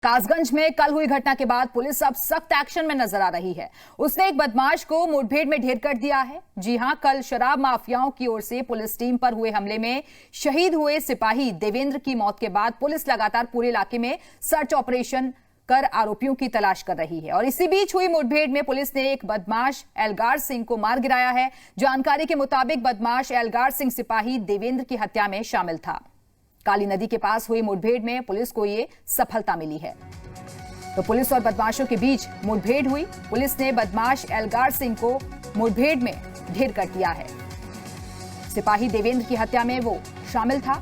कासगंज में कल हुई घटना के बाद पुलिस अब सख्त एक्शन में नजर आ रही है। उसने एक बदमाश को मुठभेड़ में ढेर कर दिया है। जी हां, कल शराब माफियाओं की ओर से पुलिस टीम पर हुए हमले में शहीद हुए सिपाही देवेंद्र की मौत के बाद पुलिस लगातार पूरे इलाके में सर्च ऑपरेशन कर आरोपियों की तलाश कर रही है और इसी बीच हुई मुठभेड़ में पुलिस ने एक बदमाश एलगार सिंह को मार गिराया है। जानकारी के मुताबिक बदमाश एलगार सिंह सिपाही देवेंद्र की हत्या में शामिल था। काली नदी के पास हुई मुठभेड़ में पुलिस को ये सफलता मिली है। तो पुलिस और बदमाशों के बीच मुठभेड़ हुई। पुलिस ने बदमाश एलगार सिंह को मुठभेड़ में ढेर कर दिया है। सिपाही देवेंद्र की हत्या में वो शामिल था।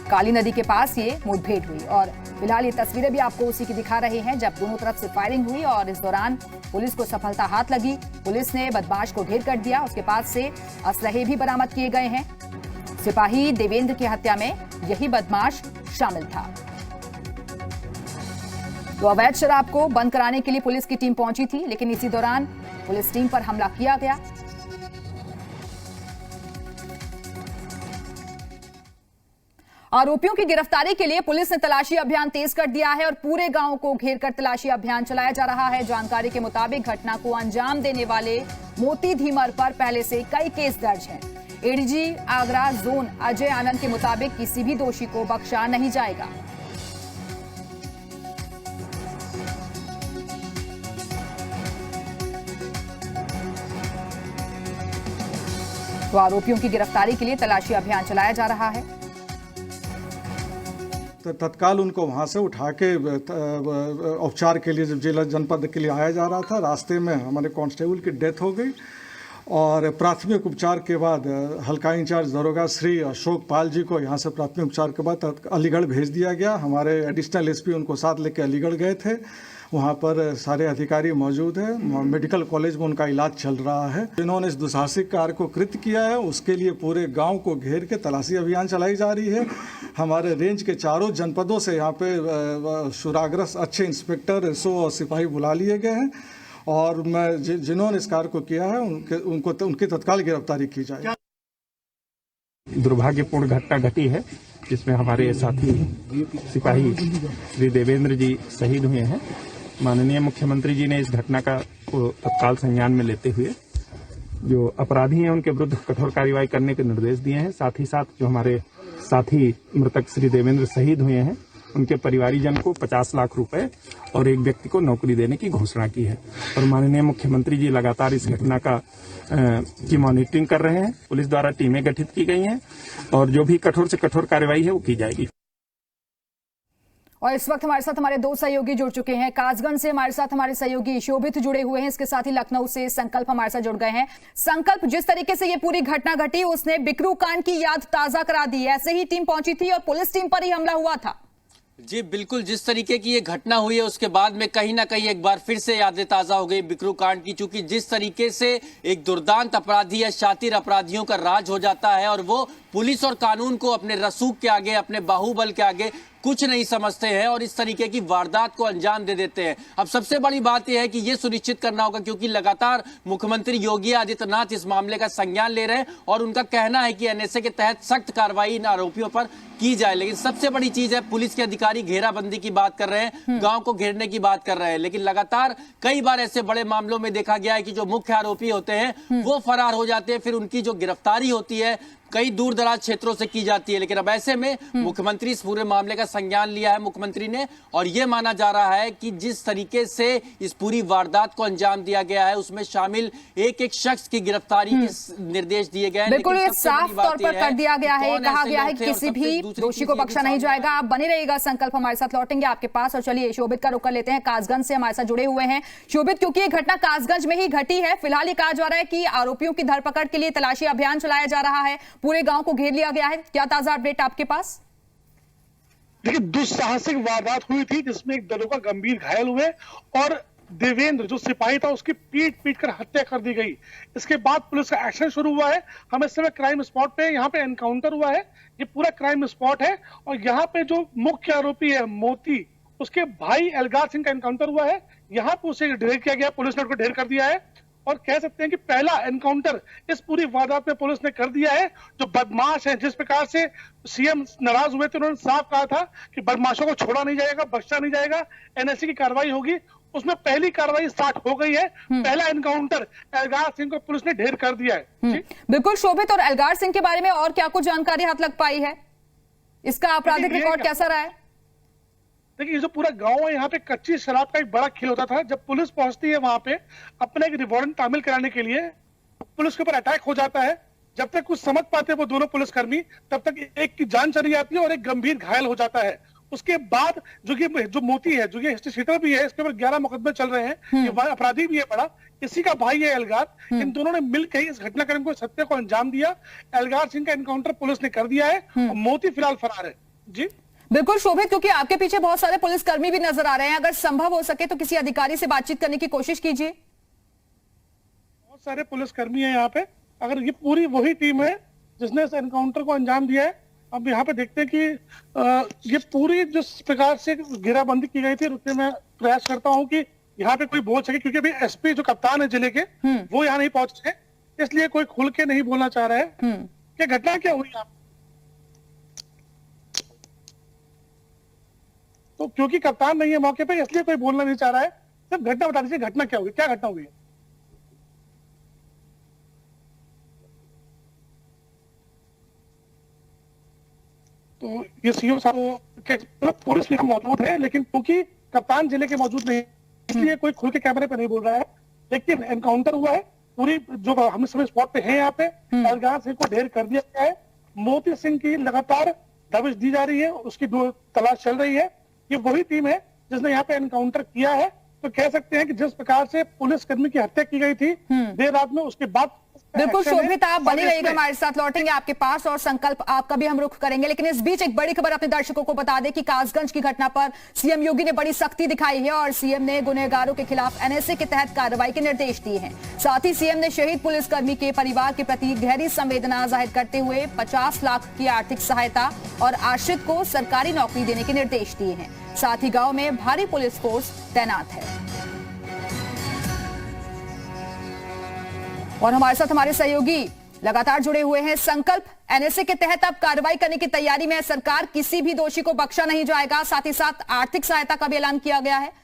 काली नदी के पास ये मुठभेड़ हुई और फिलहाल ये तस्वीरें भी आपको उसी की दिखा रहे हैं जब दोनों तरफ से फायरिंग हुई और इस दौरान पुलिस को सफलता हाथ लगी। पुलिस ने बदमाश को ढेर कर दिया। उसके पास से असलहे भी बरामद किए गए हैं। सिपाही देवेंद्र की हत्या में यही बदमाश शामिल था। तो अवैध शराब को बंद कराने के लिए पुलिस की टीम पहुंची थी, लेकिन इसी दौरान पुलिस टीम पर हमला किया गया। आरोपियों की गिरफ्तारी के लिए पुलिस ने तलाशी अभियान तेज कर दिया है और पूरे गांव को घेर कर तलाशी अभियान चलाया जा रहा है। जानकारी के मुताबिक घटना को अंजाम देने वाले मोती धीमर पर पहले से कई केस दर्ज हैं। एडीजी आगरा जोन अजय आनंद के मुताबिक किसी भी दोषी को बख्शा नहीं जाएगा। तो आरोपियों की गिरफ्तारी के लिए तलाशी अभियान चलाया जा रहा है। तो तत्काल उनको वहां से उठा के उपचार के लिए जिला जनपद के लिए आया जा रहा था। रास्ते में हमारे कांस्टेबल की डेथ हो गई और प्राथमिक उपचार के बाद हल्का इंचार्ज दरोगा श्री अशोक पाल जी को यहाँ से प्राथमिक उपचार के बाद अलीगढ़ भेज दिया गया। हमारे एडिशनल एसपी उनको साथ लेकर अलीगढ़ गए थे। वहाँ पर सारे अधिकारी मौजूद हैं। मेडिकल कॉलेज में उनका इलाज चल रहा है। जिन्होंने इस दुसाहसिक कार्य को कृत्य किया है उसके लिए पूरे गांव को घेर के तलाशी अभियान चलाई जा रही है। हमारे रेंज के चारों जनपदों से यहाँ पे शुराग्रस्त अच्छे इंस्पेक्टर एसओ और सिपाही बुला लिए गए हैं और मैं जिन्होंने इस कार्य को किया है उनकी तत्काल गिरफ्तारी की जाए। दुर्भाग्यपूर्ण घटना घटी है जिसमें हमारे साथी सिपाही श्री देवेंद्र जी शहीद हुए हैं। माननीय मुख्यमंत्री जी ने इस घटना का तत्काल संज्ञान में लेते हुए जो अपराधी हैं उनके विरुद्ध कठोर कार्रवाई करने के निर्देश दिए हैं। साथ ही साथ जो हमारे साथी मृतक श्री देवेंद्र शहीद हुए हैं उनके परिवारीजन को 50 लाख रुपए और एक व्यक्ति को नौकरी देने की घोषणा की है। और माननीय मुख्यमंत्री जी लगातार इस घटना की मॉनिटरिंग कर रहे हैं। पुलिस द्वारा टीमें गठित की गई हैं और जो भी कठोर से कठोर कार्रवाई है वो की जाएगी। और इस वक्त हमारे साथ हमारे दो सहयोगी जुड़ चुके हैं। कासगंज से हमारे साथ हमारे सहयोगी शोभित जुड़े हुए हैं। इसके साथ ही लखनऊ से संकल्प हमारे साथ जुड़ गए हैं। संकल्प, जिस तरीके से ये पूरी घटना घटी उसने बिकरू कांड की याद ताजा करा दी। ऐसे ही टीम पहुंची थी और पुलिस टीम पर ही हमला हुआ था। जी बिल्कुल, जिस तरीके की ये घटना हुई है उसके बाद में कहीं ना कहीं एक बार फिर से यादें ताजा हो गई बिकरू कांड की। चूंकि जिस तरीके से एक दुर्दांत अपराधी या शातिर अपराधियों का राज हो जाता है और वो पुलिस और कानून को अपने रसूख के आगे, अपने बाहुबल के आगे कुछ नहीं समझते हैं और इस तरीके की वारदात को अंजाम दे देते हैं। अब सबसे बड़ी बात यह है कि यह सुनिश्चित करना होगा, क्योंकि लगातार मुख्यमंत्री योगी आदित्यनाथ इस मामले का संज्ञान ले रहे हैं और उनका कहना है कि एनएसए के तहत सख्त कार्रवाई इन आरोपियों पर की जाए। लेकिन सबसे बड़ी चीज है, पुलिस के अधिकारी घेराबंदी की बात कर रहे हैं, गांव को घेरने की बात कर रहे हैं, लेकिन लगातार कई बार ऐसे बड़े मामलों में देखा गया है कि जो मुख्य आरोपी होते हैं वो फरार हो जाते हैं। फिर उनकी जो गिरफ्तारी होती है कई दूर दराज क्षेत्रों से की जाती है। लेकिन अब ऐसे में मुख्यमंत्री इस पूरे मामले का संज्ञान लिया है मुख्यमंत्री ने, और यह माना जा रहा है कि जिस तरीके से इस पूरी वारदात को अंजाम दिया गया है उसमें शामिल एक एक शख्स की गिरफ्तारी के निर्देश दिए गए हैं। बिल्कुल, ये साफ तौर पर कर दिया गया है, कहा गया है कि किसी भी दोषी को बख्शा नहीं जाएगा। आप बने रहिएगा संकल्प, हमारे साथ लौटेंगे आपके पास। और चलिए शोभित का रुख कर लेते हैं, कासगंज से हमारे साथ जुड़े हुए हैं शोभित। क्योंकि ये घटना कासगंज में ही घटी है, फिलहाल ये कहा जा रहा है कि आरोपियों की धरपकड़ के लिए तलाशी अभियान चलाया जा रहा है, पूरे गांव को घेर लिया गया है। क्या ताजा अपडेट आपके पास? देखिए, दुस्साहसिक वारदात हुई थी जिसमें एक दरोगा गंभीर घायल हुए और देवेंद्र जो सिपाही था उसकी पीट कर हत्या कर दी गई। इसके बाद पुलिस का एक्शन शुरू हुआ है। हम इस समय क्राइम स्पॉट पे, यहाँ पे एनकाउंटर हुआ है, ये पूरा क्राइम स्पॉट है और यहाँ पे जो मुख्य आरोपी है मोती, उसके भाई एलगार सिंह का एनकाउंटर हुआ है। यहाँ पे उसे ढेर किया गया, पुलिस ने उसको ढेर कर दिया है और कह सकते हैं कि पहला एनकाउंटर इस पूरी वारदात में पुलिस ने कर दिया है। जो बदमाश है, जिस प्रकार से सीएम नाराज हुए थे, उन्होंने साफ कहा था कि बदमाशों को छोड़ा नहीं जाएगा, बख्शा नहीं जाएगा, एनएसए की कार्रवाई होगी। उसमें पहली कार्रवाई स्टार्ट हो गई है। पहला एनकाउंटर एल्गार सिंह को पुलिस ने ढेर कर दिया है। जी? बिल्कुल शोभित, और एल्गार सिंह के बारे में और क्या कुछ जानकारी हाथ लग पाई है? इसका आपराधिक रिकॉर्ड कैसा रहा है? देखिए, ये जो पूरा गांव है, यहाँ पे कच्ची शराब का एक बड़ा खेल होता था। जब पुलिस पहुंचती है वहां पे अपना एक रिवॉर्डेंट तामील कराने के लिए, पुलिस के ऊपर अटैक हो जाता है। जब तक कुछ समझ पाते हैं वो दोनों पुलिसकर्मी, तब तक एक की जान चली जाती है और एक गंभीर घायल हो जाता है। उसके बाद जो मोती है, जो ये हिस्ट्री शीटर भी है, इसके ऊपर 11 मुकदमे चल रहे हैं। ये अपराधी भी है बड़ा, इसी का भाई है एल्गार। इन दोनों ने मिलकर इस घटनाक्रम को, सत्य को अंजाम दिया। एल्गार सिंह का एनकाउंटर पुलिस ने कर दिया है और मोती फिलहाल फरार है। जी बिल्कुल शोभित, क्योंकि आपके पीछे बहुत सारे पुलिसकर्मी भी नजर आ रहे हैं, अगर संभव हो सके तो किसी अधिकारी से बातचीत करने की कोशिश कीजिए। बहुत सारे पुलिसकर्मी हैं यहाँ पे। अगर ये पूरी वही टीम है जिसने इस एनकाउंटर को अंजाम दिया है। अब यहाँ पे देखते हैं कि ये पूरी जिस प्रकार से घेराबंदी की गई थी, रुकने में प्रयास करता हूँ कि यहाँ पे कोई बोल सके, क्योंकि अभी एसपी जो कप्तान है जिले के, वो यहाँ नहीं पहुंचे, इसलिए कोई खुल के नहीं बोलना चाह रहा है कि घटना क्या हुई यहाँ। तो क्योंकि कप्तान नहीं है मौके पे, इसलिए कोई बोलना नहीं चाह रहा है। सिर्फ घटना बता दीजिए, घटना क्या हुई, क्या घटना हुई है? तो ये सीओ साहब पुलिस भी मौजूद है, लेकिन क्योंकि कप्तान जिले के मौजूद नहीं, इसलिए कोई खुल के कैमरे पे नहीं बोल रहा है। लेकिन एनकाउंटर हुआ है, पूरी जो हम सभी स्पॉट पे हैं यहाँ पे, एल्गार सिंह को ढेर कर दिया गया है। मोती सिंह की लगातार दबिश दी जा रही है, उसकी तलाश चल रही है। ये वही टीम है जिसने यहाँ पे एनकाउंटर किया है। तो कह सकते हैं कि जिस प्रकार से पुलिसकर्मी की हत्या की गई थी देर रात में, उसके बाद बिल्कुल शोभित, आप बने रहिएगा हमारे साथ, लौटेंगे आपके पास और संकल्प आपका भी हम रुख करेंगे। लेकिन इस बीच एक बड़ी खबर अपने दर्शकों को बता दें कि कासगंज की घटना पर सीएम योगी ने बड़ी सख्ती दिखाई है और सीएम ने गुनहगारों के खिलाफ एनएसए के तहत कार्रवाई के निर्देश दिए हैं। साथ ही सीएम ने शहीद पुलिसकर्मी के परिवार के प्रति गहरी संवेदना जाहिर करते हुए 50 लाख की आर्थिक सहायता और आश्रित को सरकारी नौकरी देने के निर्देश दिए हैं। साथ ही गांव में भारी पुलिस फोर्स तैनात है। और हमारे साथ हमारे सहयोगी लगातार जुड़े हुए हैं। संकल्प, एनएसए के तहत अब कार्रवाई करने की तैयारी में है सरकार, किसी भी दोषी को बख्शा नहीं जाएगा। साथ ही साथ आर्थिक सहायता का भी ऐलान किया गया है।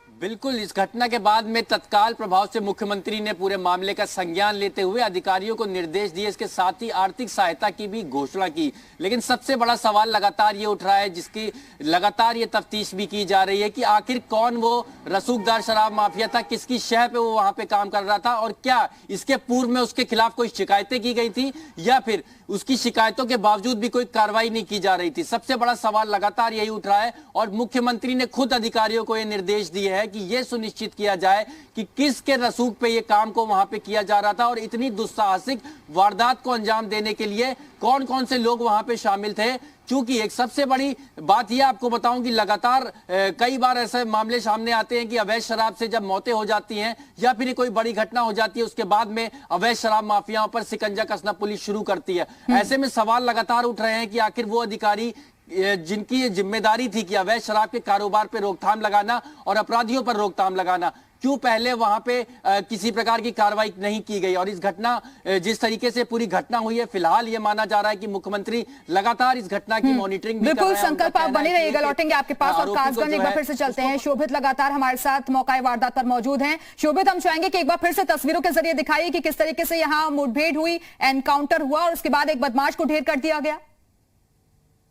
बिल्कुल, इस घटना के बाद में तत्काल प्रभाव से मुख्यमंत्री ने पूरे मामले का संज्ञान लेते हुए अधिकारियों को निर्देश दिए, इसके साथ ही आर्थिक सहायता की भी घोषणा की। लेकिन सबसे बड़ा सवाल लगातार ये उठ रहा है, जिसकी लगातार ये तफ्तीश भी की जा रही है कि आखिर कौन वो रसूखदार शराब माफिया था, किसकी शह पे वो वहां पे काम कर रहा था, और क्या इसके पूर्व में उसके खिलाफ कोई शिकायतें की गई थी या फिर उसकी शिकायतों के बावजूद भी कोई कार्रवाई नहीं की जा रही थी। सबसे बड़ा सवाल लगातार यही उठ रहा है और मुख्यमंत्री ने खुद अधिकारियों को यह निर्देश दिए हैं कि यह सुनिश्चित किया जाए कि किसके रसूख पे ये काम को वहां पे किया जा रहा था और इतनी दुस्साहसिक वारदात को अंजाम देने के लिए कौन कौन से लोग वहां पे शामिल थे। क्योंकि एक सबसे बड़ी बात यह आपको बताऊं कि लगातार कई बार ऐसे मामले सामने आते हैं कि अवैध शराब से जब मौतें हो जाती हैं या फिर कोई बड़ी घटना हो जाती है, उसके बाद में अवैध शराब माफियाओं पर शिकंजा कसना पुलिस शुरू करती है। ऐसे में सवाल लगातार उठ रहे हैं कि आखिर वो अधिकारी जिनकी ये जिम्मेदारी थी कि अवैध शराब के कारोबार पर रोकथाम लगाना और अपराधियों पर रोकथाम लगाना, क्यों पहले वहां पे किसी प्रकार की कार्रवाई नहीं की गई। और इस घटना जिस तरीके से पूरी घटना हुई है, फिलहाल ये माना जा रहा है कि मुख्यमंत्री लगातार इस घटना की मॉनिटरिंग बिल्कुल। संकल्प, आप बने रहिएगा, लौटेंगे आपके पास और कासगंज एक बार फिर से चलते हैं। शोभित लगातार हमारे साथ मौका वारदात पर मौजूद हैं। शोभित, हम चाहेंगे कि एक बार फिर से तस्वीरों के जरिए दिखाइए कि किस तरीके से यहाँ मुठभेड़ हुई, एनकाउंटर हुआ और उसके बाद एक बदमाश को ढेर कर दिया गया।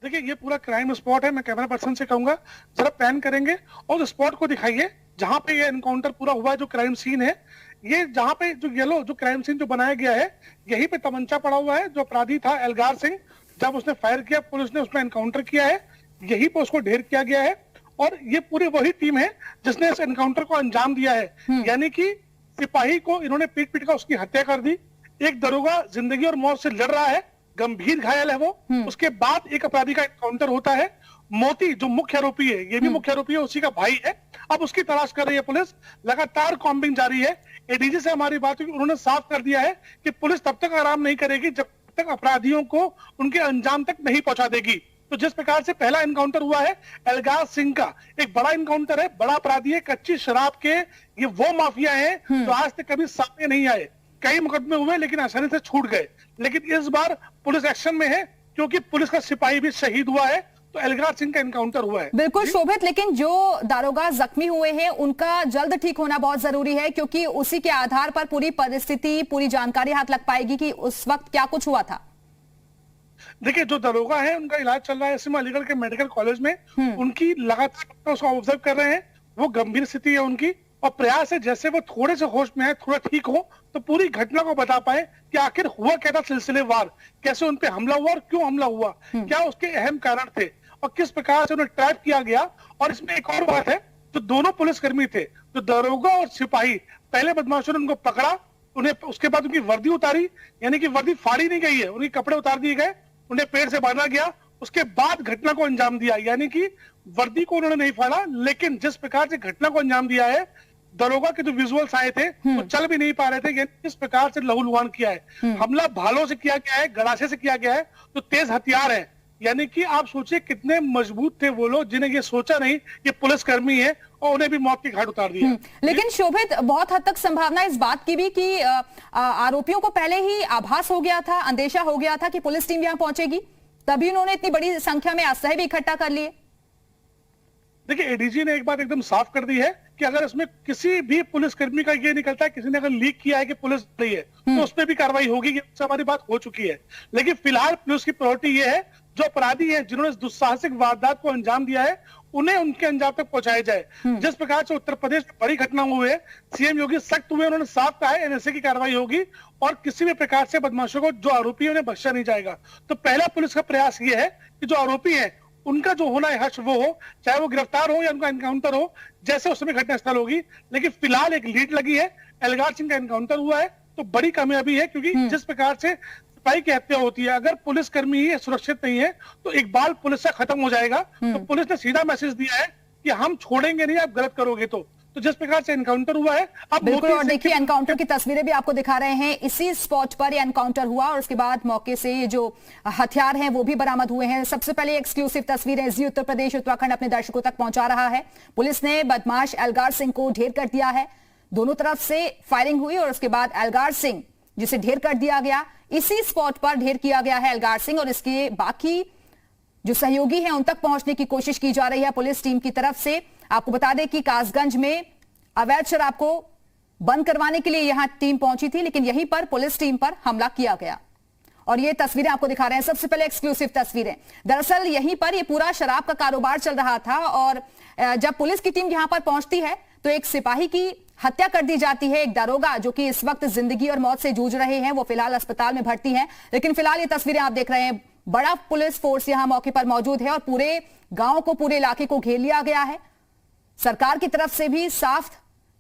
देखिए, ये पूरा क्राइम स्पॉट है। मैं कैमरा पर्सन से कहूंगा जरा पैन करेंगे और स्पॉट को दिखाइए जहां पे ये एनकाउंटर पूरा हुआ है, जो क्राइम सीन है। ये जहां पे जो येलो जो क्राइम सीन जो बनाया गया है, यहीं पे तमंचा पड़ा हुआ है। जो अपराधी था एल्गार सिंह, जब उसने फायर किया, पुलिस ने उसमें एनकाउंटर किया है, यहीं पे उसको ढेर किया गया है। और ये पूरी वही टीम है जिसने इस एनकाउंटर को अंजाम दिया है। यानी कि सिपाही को इन्होंने पीट पीट कर उसकी हत्या कर दी। एक दरोगा जिंदगी और मौत से लड़ रहा है, गंभीर घायल है वो। उसके बाद एक अपराधी का एनकाउंटर होता है। मोती जो मुख्य आरोपी है, ये भी मुख्य आरोपी है, उसी का भाई है। अब उसकी तलाश कर रही है पुलिस, लगातार कॉम्बिंग जारी है। एडीजी से हमारी बात हुई, उन्होंने साफ कर दिया है कि पुलिस तब तक आराम नहीं करेगी जब तक अपराधियों को उनके अंजाम तक नहीं पहुंचा देगी। तो जिस प्रकार से पहला एनकाउंटर हुआ है एल्गार सिंह का, एक बड़ा एनकाउंटर है, बड़ा अपराधी है, कच्ची शराब के ये वो माफिया हैं जो आज तक कभी सामने नहीं आए। कई मुकदमे हुए लेकिन आसानी से छूट गए, लेकिन इस बार पुलिस एक्शन में है क्योंकि पुलिस का सिपाही भी शहीद हुआ है, तो एल्गार सिंह का एनकाउंटर हुआ है। बिल्कुल शोभित, लेकिन जो दारोगा जख्मी हुए हैं उनका जल्द ठीक होना बहुत जरूरी है, क्योंकि उसी के आधार पर पूरी परिस्थिति, पूरी जानकारी हाथ लग पाएगी कि उस वक्त क्या कुछ हुआ था। देखिए, जो दरोगा है उनका इलाज चल रहा है इस समय अलीगढ़ के मेडिकल कॉलेज में। उनकी लगातार उसको ऑब्जर्व कर रहे हैं, वो गंभीर स्थिति है उनकी, और प्रयास है जैसे वो थोड़े से होश में है, थोड़ा ठीक हो तो पूरी घटना को बता पाए कि आखिर हुआ क्या था, सिलसिलेवार कैसे उन पे हमला हुआ और क्यों हमला हुआ, क्या उसके अहम कारण थे और किस प्रकार से उन्हें ट्रैप किया गया। और इसमें एक और बात है, जो दोनों पुलिसकर्मी थे, जो दरोगा और सिपाही, पहले बदमाशों ने उनको पकड़ा, उन्हें उसके बाद उनकी वर्दी उतारी, यानी कि वर्दी फाड़ी नहीं गई है, उनके कपड़े उतार दिए गए, उन्हें पेड़ से बांधा गया, उसके बाद घटना को अंजाम दिया। यानी कि वर्दी को उन्होंने नहीं फाड़ा, लेकिन जिस प्रकार से घटना को अंजाम दिया है, दरोगा के जो विजुअल्स आए थे वो चल भी नहीं पा रहे थे, किस प्रकार से लहूलुहान किया है। हमला भालों से किया गया है, गड़ासे से किया गया है, तो तेज हथियार है। यानी कि आप सोचिए कितने मजबूत थे वो लोग, जिन्हें ये सोचा नहीं ये पुलिसकर्मी है और उन्हें भी मौत की घाट उतार दिया। लेकिन शोभित, बहुत हद तक संभावना इस बात की भी कि आरोपियों को पहले ही आभास हो गया था, अंदेशा हो गया था कि पुलिस टीम यहां पहुंचेगी, तभी उन्होंने इतनी बड़ी संख्या में आश्रय भी इकट्ठा कर लिए। देखिए, एडीजी ने एक बात एकदम साफ कर दी है कि अगर इसमें किसी भी पुलिसकर्मी का ये निकलता है, किसी ने अगर लीक किया है कि पुलिस रही है, तो उस पर भी कार्रवाई होगी, ये हमारी बात हो चुकी है। लेकिन फिलहाल पुलिस की प्रायोरिटी ये है, जो अपराधी हैं जिन्होंने इस दुस्साहसिक वारदात को अंजाम दिया है, उन्हें उनके अंजाम तक पहुंचाया जाए। जिस प्रकार से उत्तर प्रदेश में बड़ी घटना हुई है, सीएम योगी सख्त हुए, उन्होंने साफ कहा है एनएसए की कार्रवाई होगी और किसी भी प्रकार से बदमाशों को, जो आरोपी है, उन्हें बख्शा नहीं जाएगा। तो पहला पुलिस का प्रयास ये है कि जो आरोपी है उनका जो होना है हर्ष वो हो, चाहे वो गिरफ्तार हो या उनका एनकाउंटर हो, जैसे उस समय घटनास्थल होगी। लेकिन फिलहाल एक लीड लगी है, एल्गार सिंह का एनकाउंटर हुआ है, तो बड़ी कामयाबी है, क्योंकि जिस प्रकार से सिपाही की हत्या होती है, अगर पुलिसकर्मी ही सुरक्षित नहीं है तो इकबाल पुलिस से खत्म हो जाएगा। तो पुलिस ने सीधा मैसेज दिया है कि हम छोड़ेंगे नहीं, आप गलत करोगे तो जिस प्रकार से एनकाउंटर हुआ है अब बिल्कुल। और देखिए, एनकाउंटर की तस्वीरें भी आपको दिखा रहे हैं, इसी स्पॉट पर ये एनकाउंटर हुआ और उसके बाद मौके से ये जो हथियार हैं वो भी बरामद हुए हैं। सबसे पहले एक्सक्लूसिव तस्वीरें जी उत्तर प्रदेश उत्तराखंड अपने दर्शकों तक पहुंचा रहा है। पुलिस ने बदमाश एल्गार सिंह को ढेर कर दिया है, दोनों तरफ से फायरिंग हुई और उसके बाद एल्गार सिंह जिसे ढेर कर दिया गया, इसी स्पॉट पर ढेर किया गया है एल्गार सिंह, और इसके बाकी जो सहयोगी हैं उन तक पहुंचने की कोशिश की जा रही है पुलिस टीम की तरफ से। आपको बता दें कि कासगंज में अवैध शराब को बंद करवाने के लिए यहां टीम पहुंची थी, लेकिन यहीं पर पुलिस टीम पर हमला किया गया और ये तस्वीरें आपको दिखा रहे हैं। सबसे पहले एक्सक्लूसिव तस्वीरें, दरअसल यहीं पर ये पूरा शराब का कारोबार चल रहा था और जब पुलिस की टीम यहां पर पहुंचती है तो एक सिपाही की हत्या कर दी जाती है। एक दारोगा जो कि इस वक्त जिंदगी और मौत से जूझ रहे हैं, वो फिलहाल अस्पताल में भर्ती हैं, लेकिन फिलहाल ये तस्वीरें आप देख रहे हैं, बड़ा पुलिस फोर्स यहां मौके पर मौजूद है और पूरे गांव को, पूरे इलाके को घेर लिया गया है। सरकार की तरफ से भी साफ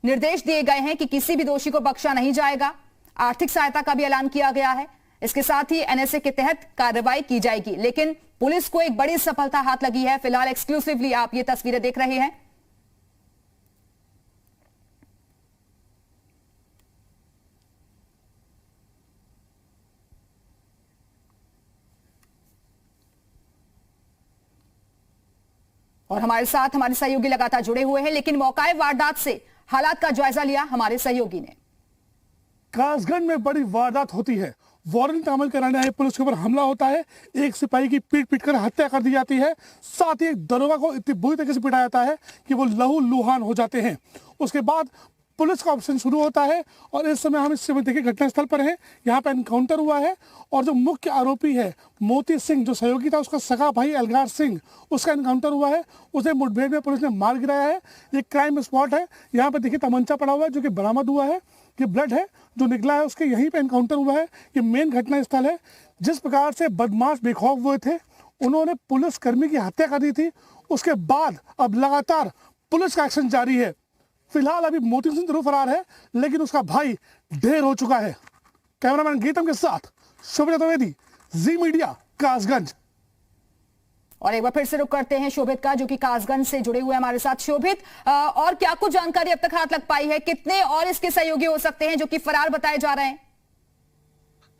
निर्देश दिए गए हैं कि किसी भी दोषी को बख्शा नहीं जाएगा। आर्थिक सहायता का भी ऐलान किया गया है। इसके साथ ही एनएसए के तहत कार्रवाई की जाएगी, लेकिन पुलिस को एक बड़ी सफलता हाथ लगी है। फिलहाल एक्सक्लूसिवली आप ये तस्वीरें देख रहे हैं। और हमारे साथ हमारे सहयोगी लगातार जुड़े हुए हैं, लेकिन मौकाए वारदात से हालात का जायजा लिया हमारे सहयोगी ने। कासगंज में बड़ी वारदात होती है, वारंट अमल कराने आए पुलिस के ऊपर हमला होता है, एक सिपाही की पीट कर हत्या कर दी जाती है, साथ ही एक दरोगा को इतनी बुरी तरीके से पिटाया जाता है कि वो लहू लुहान हो जाते हैं। उसके बाद पुलिस का ऑपरेशन शुरू होता है और इस समय हम इस समय देखिए घटनास्थल पर हैं, यहाँ पर एनकाउंटर हुआ है और जो मुख्य आरोपी है मोती सिंह, जो सहयोगी था, उसका सगा भाई एल्गार सिंह, उसका एनकाउंटर हुआ है। उसे मुठभेड़ में पुलिस ने मार गिराया है। ये क्राइम स्पॉट है, यहाँ पर देखिए तमंचा पड़ा हुआ है जो कि बरामद हुआ है, कि ब्लड है जो निकला है उसके, यहीं पे एनकाउंटर हुआ है। ये मेन घटना स्थल है। जिस प्रकार से बदमाश बेखौफ हुए थे, उन्होंने पुलिसकर्मी की हत्या कर दी थी। उसके बाद अब लगातार पुलिस का एक्शन जारी है। फिलहाल अभी मोती सिंह जरूर फरार है, लेकिन उसका भाई ढेर हो चुका है। कैमरामैन गीतम के साथ शोभित चतुर्वेदी, जी मीडिया, कासगंज। और एक बार फिर से रुक करते हैं शोभित का, जो कि कासगंज से जुड़े हुए हमारे साथ। शोभित, और क्या कुछ जानकारी अब तक हाथ लग पाई है? कितने और इसके सहयोगी हो सकते हैं जो कि फरार बताए जा रहे हैं?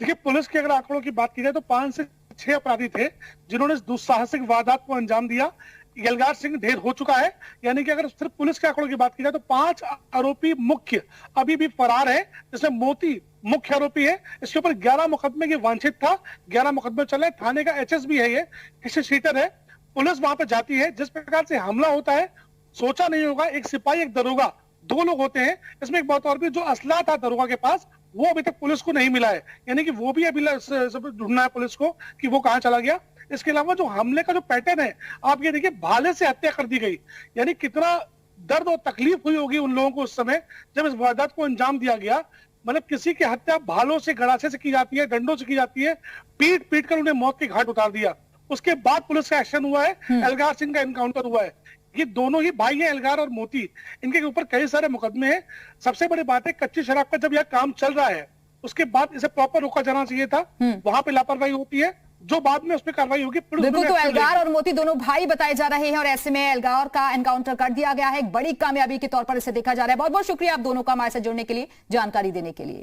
देखिए, पुलिस के अगर आंकड़ों की बात की जाए तो 5 से 6 अपराधी थे जिन्होंने इस दुस्साहसिक वारदात को अंजाम दिया। यलगार सिंह ढेर हो चुका है, यानी कि अगर सिर्फ पुलिस के आंकड़ों की बात की जाए तो 5 आरोपी मुख्य अभी भी फरार है, जिसमें मोती मुख्य आरोपी है। इसके ऊपर 11 मुकदमे की वांछित था, 11 मुकदमे चले, थाने का एचएस भी है, ये किसी शीटर है। पुलिस वहां पर जाती है, जिस प्रकार से हमला होता है सोचा नहीं होगा। एक सिपाही एक दरोगा, 2 लोग होते हैं। इसमें एक बात और भी, जो असला था दरोगा के पास वो अभी तक पुलिस को नहीं मिला है, यानी कि वो भी अभी ढूंढना है पुलिस को कि वो कहां चला गया। इसके अलावा जो हमले का जो पैटर्न है, आप ये देखिए, भाले से हत्या कर दी गई, यानी कितना दर्द और तकलीफ हुई होगी उन लोगों को उस समय जब इस वारदात को अंजाम दिया गया। मतलब किसी की हत्या भालों से, गड़ासे से की जाती है, डंडों से की जाती है, पीट पीट कर उन्हें मौत के घाट उतार दिया। उसके बाद पुलिस का एक्शन हुआ है, एल्गार सिंह का एनकाउंटर हुआ है। ये दोनों ही भाई हैं, एल्गार और मोती, इनके ऊपर कई सारे मुकदमे हैं। सबसे बड़ी बात है, कच्ची शराब का जब यह काम चल रहा है उसके बाद इसे प्रॉपर रोका जाना चाहिए था, वहां पे लापरवाही होती है, जो बाद में उस पर कार्रवाई होगी। बिल्कुल, तो एल्गार और मोती दोनों भाई बताए जा रहे हैं और ऐसे में एल्गार का एनकाउंटर कर दिया गया है। एक बड़ी कामयाबी के तौर पर इसे देखा जा रहा है। बहुत बहुत शुक्रिया आप दोनों का हमारे साथ जुड़ने के लिए, जानकारी देने के लिए।